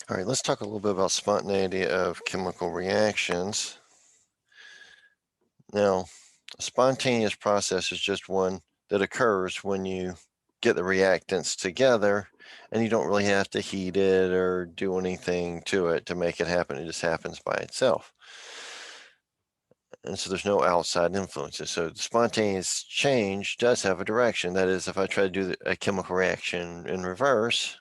All right, let's talk a little bit about spontaneity of chemical reactions. Now, a spontaneous process is just one that occurs when you get the reactants together and you don't really have to heat it or do anything to it to make it happen. It just happens by itself. And so there's no outside influences. So the spontaneous change does have a direction. That is, if I try to do a chemical reaction in reverse,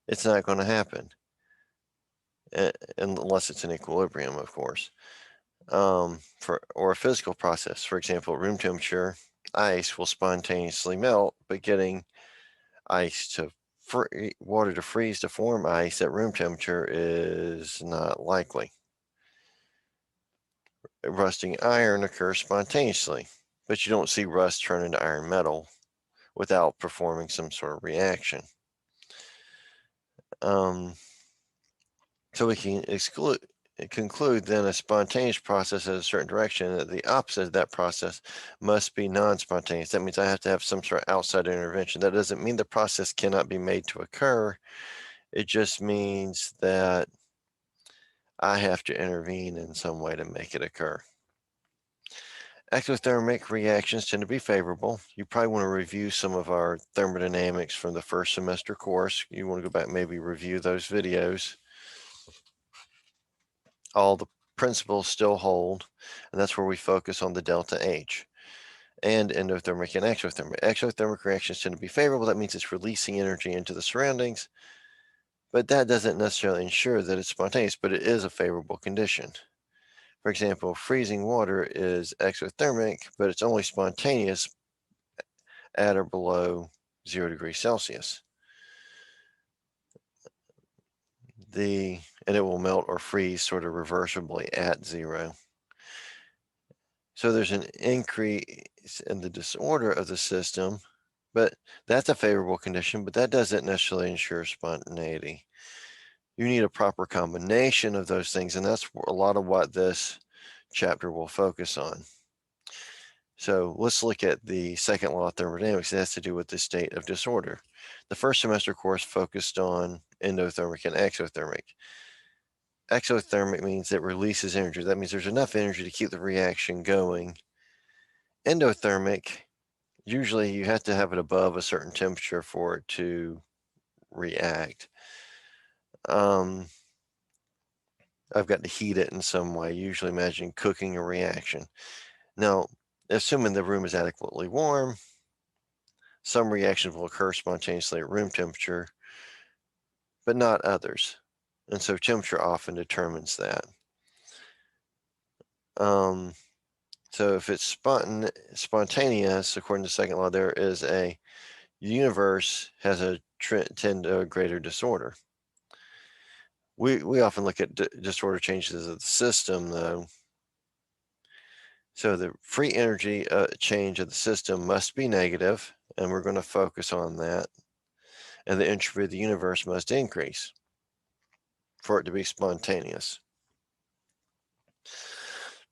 it's not going to happen. Unless it's in equilibrium, of course. Or a physical process. For example, at room temperature, ice will spontaneously melt, but getting water to freeze to form ice at room temperature is not likely. Rusting iron occurs spontaneously, but you don't see rust turn into iron metal without performing some sort of reaction. So we can conclude then a spontaneous process has a certain direction, that the opposite of that process must be non-spontaneous. That means I have to have some sort of outside intervention. That doesn't mean the process cannot be made to occur. It just means that I have to intervene in some way to make it occur. Exothermic reactions tend to be favorable. You probably want to review some of our thermodynamics from the first semester course. You want to go back and maybe review those videos. All the principles still hold, and that's where we focus on the delta H and endothermic and exothermic. Exothermic reactions tend to be favorable. That means it's releasing energy into the surroundings, but that doesn't necessarily ensure that it's spontaneous, but it is a favorable condition. For example, freezing water is exothermic, but it's only spontaneous at or below 0 degrees Celsius. And it will melt or freeze sort of reversibly at 0. So there's an increase in the disorder of the system, but that's a favorable condition, but that doesn't necessarily ensure spontaneity. You need a proper combination of those things, and that's a lot of what this chapter will focus on. So let's look at the second law of thermodynamics. It has to do with the state of disorder. The first semester course focused on endothermic and exothermic. Exothermic means it releases energy. That means there's enough energy to keep the reaction going. Endothermic, usually you have to have it above a certain temperature for it to react. I've got to heat it in some way, usually imagine cooking a reaction. Now, assuming the room is adequately warm, some reactions will occur spontaneously at room temperature, but not others. And so temperature often determines that. So if it's spontaneous, according to second law, there is the universe has a trend to a greater disorder. We often look at disorder changes of the system, though. So the free energy change of the system must be negative, and we're going to focus on that. And the entropy of the universe must increase for it to be spontaneous.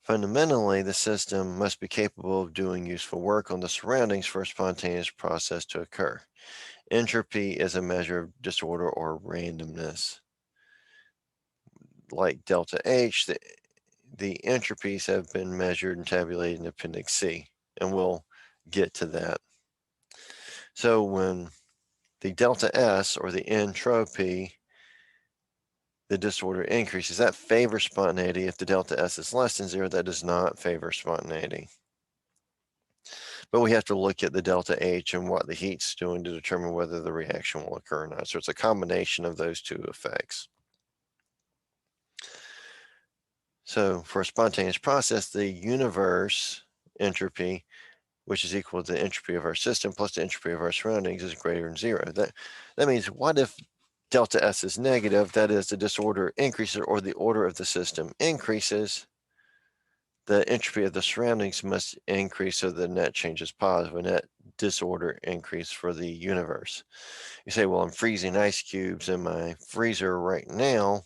Fundamentally, the system must be capable of doing useful work on the surroundings for a spontaneous process to occur. Entropy is a measure of disorder or randomness. Like delta H, the entropies have been measured and tabulated in Appendix C, and we'll get to that. So when the delta S, or the entropy, the disorder increases, that favors spontaneity. If the delta S is less than 0, that does not favor spontaneity. But we have to look at the delta H and what the heat's doing to determine whether the reaction will occur or not. So it's a combination of those two effects. So for a spontaneous process, the universe entropy, which is equal to the entropy of our system plus the entropy of our surroundings, is greater than 0. That means what if delta S is negative? That is, the disorder increases or the order of the system increases. The entropy of the surroundings must increase so the net change is positive, a net disorder increase for the universe. You say, well, I'm freezing ice cubes in my freezer right now,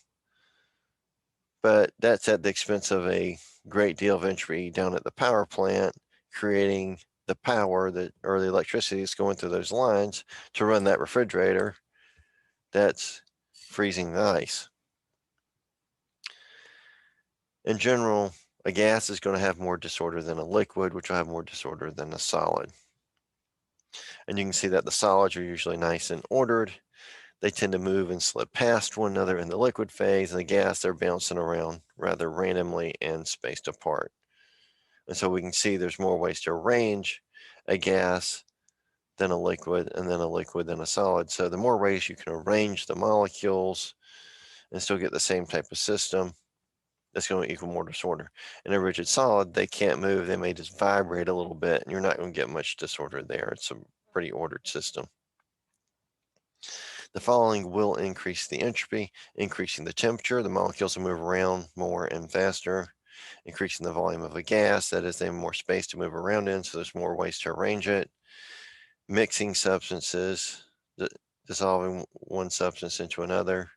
but that's at the expense of a great deal of entropy down at the power plant, creating the power or the electricity that's going through those lines to run that refrigerator. That's freezing the ice. In general, a gas is going to have more disorder than a liquid, which will have more disorder than a solid. And you can see that the solids are usually nice and ordered. They tend to move and slip past one another in the liquid phase, and the gas, they're bouncing around rather randomly and spaced apart. And so we can see there's more ways to arrange a gas than a liquid, and then a liquid than a solid. So the more ways you can arrange the molecules and still get the same type of system, that's going to equal more disorder. In a rigid solid, they can't move. They may just vibrate a little bit, and you're not going to get much disorder there. It's a pretty ordered system. The following will increase the entropy, increasing the temperature. The molecules will move around more and faster, increasing the volume of a gas. That is, they have more space to move around in, so there's more ways to arrange it. Mixing substances, dissolving one substance into another,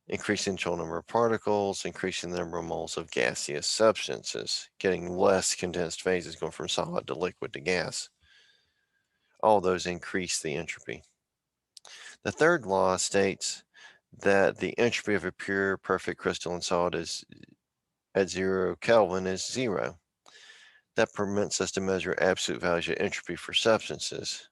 increasing the total number of particles, increasing the number of moles of gaseous substances, getting less condensed phases going from solid to liquid to gas. All those increase the entropy. The third law states that the entropy of a pure, perfect crystalline solid is at 0 Kelvin is 0. That permits us to measure absolute values of entropy for substances.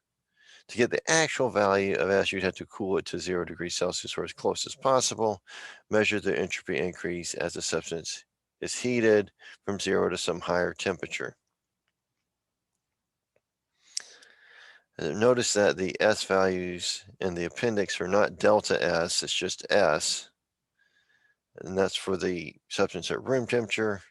To get the actual value of S, you'd have to cool it to 0 degrees Celsius or as close as possible. Measure the entropy increase as the substance is heated from 0 to some higher temperature. Notice that the S values in the appendix are not delta S, it's just S. And that's for the substance at room temperature.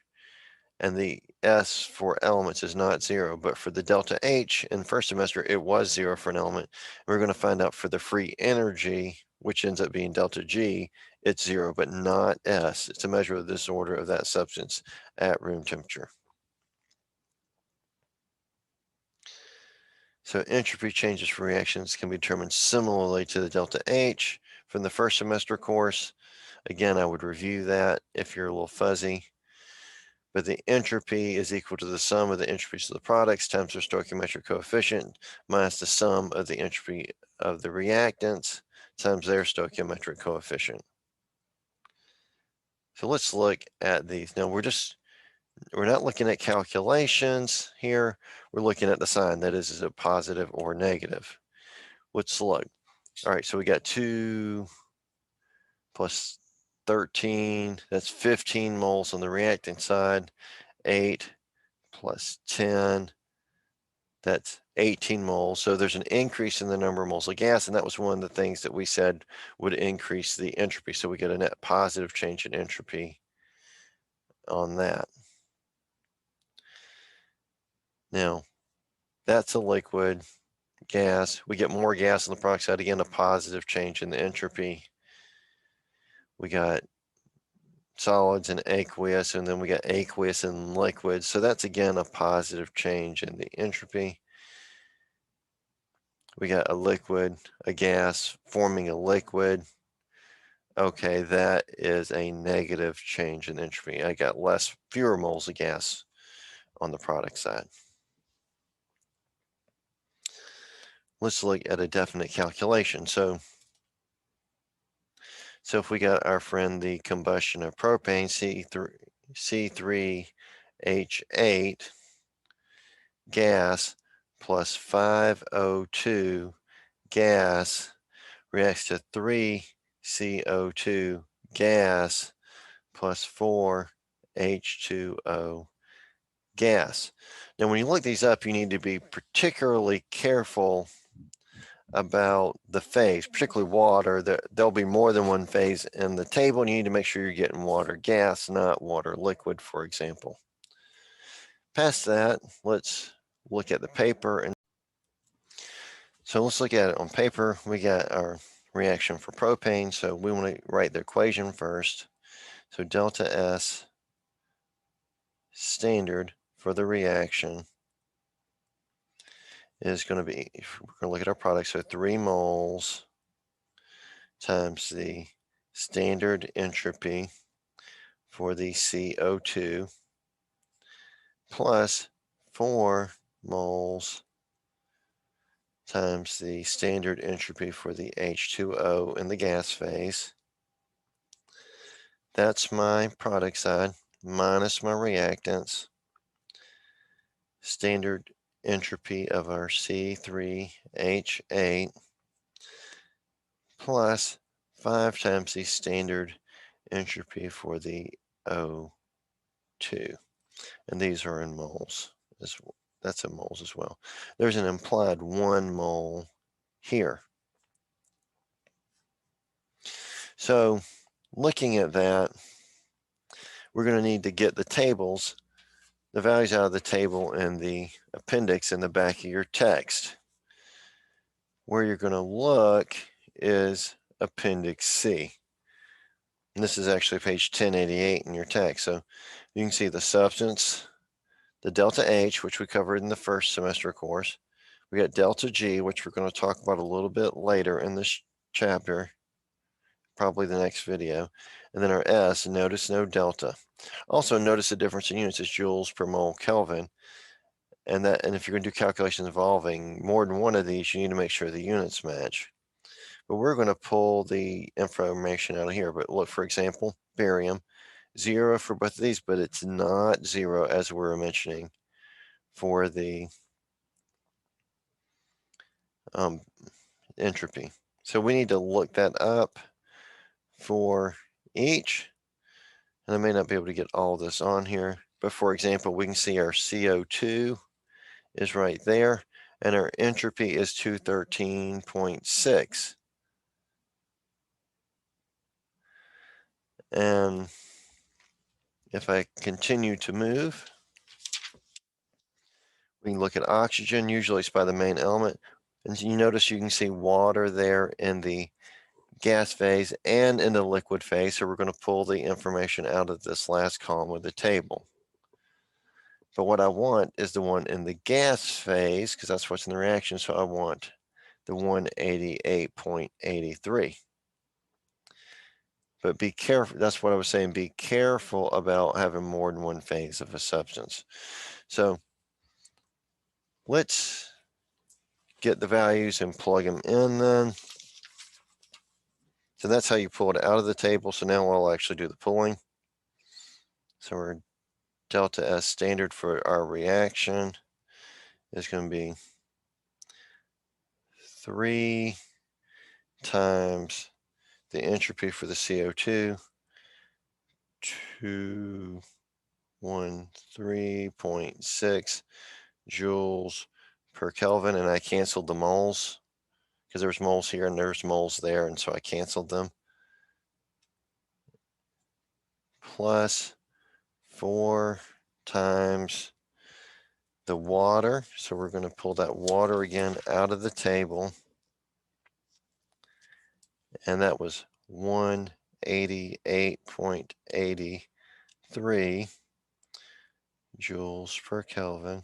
And the S for elements is not 0, but for the delta H in first semester, it was 0 for an element. We're going to find out for the free energy, which ends up being delta G, it's 0, but not S. It's a measure of the disorder of that substance at room temperature. So entropy changes for reactions can be determined similarly to the delta H from the first semester course. Again, I would review that if you're a little fuzzy. But the entropy is equal to the sum of the entropies of the products times their stoichiometric coefficient minus the sum of the entropy of the reactants times their stoichiometric coefficient. So let's look at these. Now we're not looking at calculations here. We're looking at the sign. That is it positive or negative? Let's look. All right, so we got 2 plus 13. That's 15 moles on the reactant side. 8 plus 10. That's 18 moles. So there's an increase in the number of moles of gas, and that was one of the things that we said would increase the entropy. So we get a net positive change in entropy on that. Now, that's a liquid gas. We get more gas on the product side, again, a positive change in the entropy. We got solids and aqueous, and then we got aqueous and liquids. So that's, again, a positive change in the entropy. We got a liquid, a gas forming a liquid. Okay, that is a negative change in entropy. I got fewer moles of gas on the product side. Let's look at a definite calculation. So if we got our friend the combustion of propane, C3H8 gas plus 5O2 gas reacts to 3CO2 gas plus 4H2O gas. Now, when you look these up, you need to be particularly careful about the phase, particularly water. There'll be more than one phase in the table, and you need to make sure you're getting water gas, not water liquid, for example. Past that, let's look at the paper. So let's look at it on paper. We got our reaction for propane, so we want to write the equation first. So delta S standard for the reaction is going to be, we're going to look at our product, so 3 moles times the standard entropy for the CO2 plus 4 moles times the standard entropy for the H2O in the gas phase. That's my product side minus my reactants. Standard entropy of our C3H8 plus 5 times the standard entropy for the O2. And these are in moles. That's in moles as well. There's an implied 1 mole here. So looking at that, we're going to need to get the tables, the values out of the table in the appendix in the back of your text. Where you're going to look is Appendix C. And this is actually page 1088 in your text. So you can see the substance, the delta H, which we covered in the first semester course. We got delta G, which we're going to talk about a little bit later in this chapter, probably the next video. And then our S, notice no delta. Also notice the difference in units is joules per mole Kelvin. And if you're going to do calculations involving more than one of these, you need to make sure the units match. But we're going to pull the information out of here. But look, for example, barium, 0 for both of these, but it's not 0 as we were mentioning for the entropy. So we need to look that up for each. And I may not be able to get all this on here, but for example, we can see our CO2 is right there, and our entropy is 213.6. And if I continue to move, we can look at oxygen. Usually it's by the main element. And you notice you can see water there in the gas phase and in the liquid phase. So we're going to pull the information out of this last column of the table. But what I want is the one in the gas phase, because that's what's in the reaction. So I want the 188.83. But be careful. That's what I was saying. Be careful about having more than one phase of a substance. So let's get the values and plug them in then. So that's how you pull it out of the table. So now I'll actually do the pulling. So our delta S standard for our reaction is going to be 3 times the entropy for the CO2, 213.6 joules per Kelvin, and I canceled the moles because there's moles here and there's moles there, and so I canceled them. Plus 4 times the water, so we're going to pull that water again out of the table, and that was 188.83 joules per Kelvin.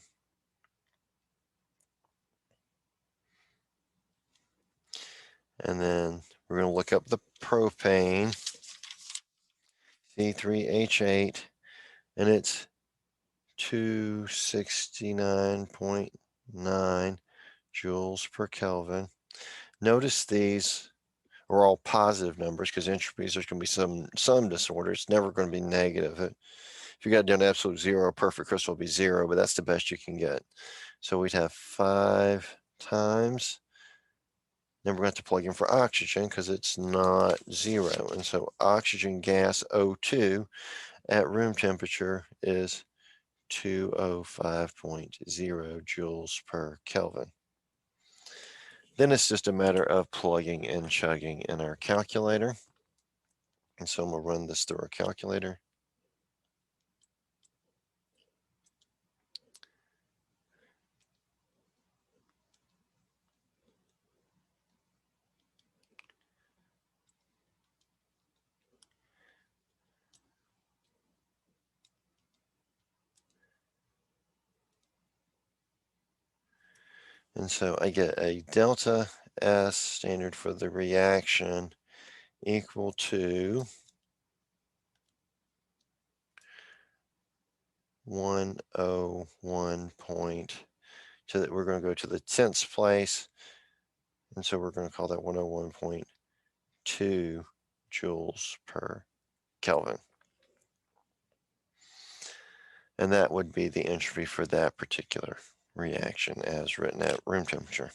And then we're going to look up the propane, C3H8, and it's 269.9 joules per Kelvin. Notice these are all positive numbers because entropies, there's going to be some disorder. It's never going to be negative. If you got down to absolute 0, perfect crystal will be 0, but that's the best you can get. So we'd have 5 times. Then we're going to have to plug in for oxygen because it's not 0. And so oxygen gas O2 at room temperature is 205.0 joules per Kelvin. Then it's just a matter of plugging and chugging in our calculator. And so I'm going to run this through our calculator. And so I get a delta S standard for the reaction equal to 101.2 So that we're going to go to the tenths place. And so we're going to call that 101.2 joules per Kelvin. And that would be the entropy for that particular reaction as written at room temperature.